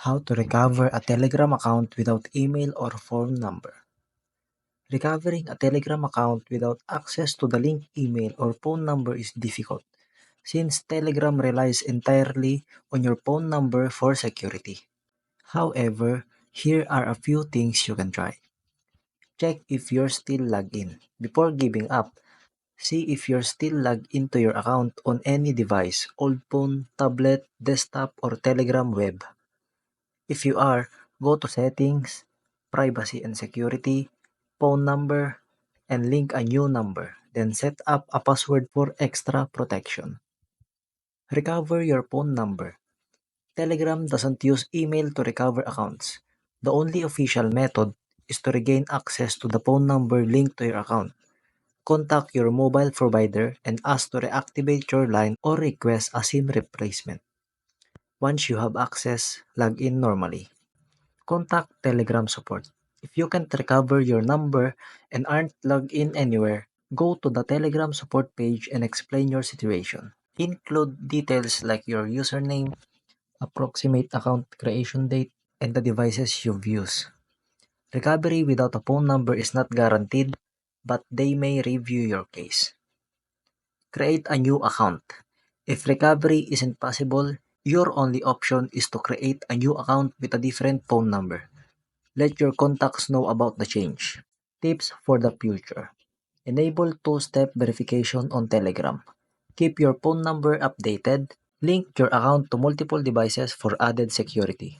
How to recover a Telegram account without email or phone number. Recovering a Telegram account without access to the linked email or phone number is difficult, since Telegram relies entirely on your phone number for security. However, here are a few things you can try. Check if you're still logged in. Before giving up, see if you're still logged into your account on any device, old phone, tablet, desktop, or Telegram web. If you are, go to Settings, Privacy and Security, Phone Number, and link a new number. Then set up a password for extra protection. Recover your phone number. Telegram doesn't use email to recover accounts. The only official method is to regain access to the phone number linked to your account. Contact your mobile provider and ask to reactivate your line or request a SIM replacement. Once you have access, log in normally. Contact Telegram support. If you can't recover your number and aren't logged in anywhere, go to the Telegram support page and explain your situation. Include details like your username, approximate account creation date, and the devices you've used. Recovery without a phone number is not guaranteed, but they may review your case. Create a new account. If recovery isn't possible, your only option is to create a new account with a different phone number. Let your contacts know about the change. Tips for the future. Enable two-step verification on Telegram. Keep your phone number updated. Link your account to multiple devices for added security.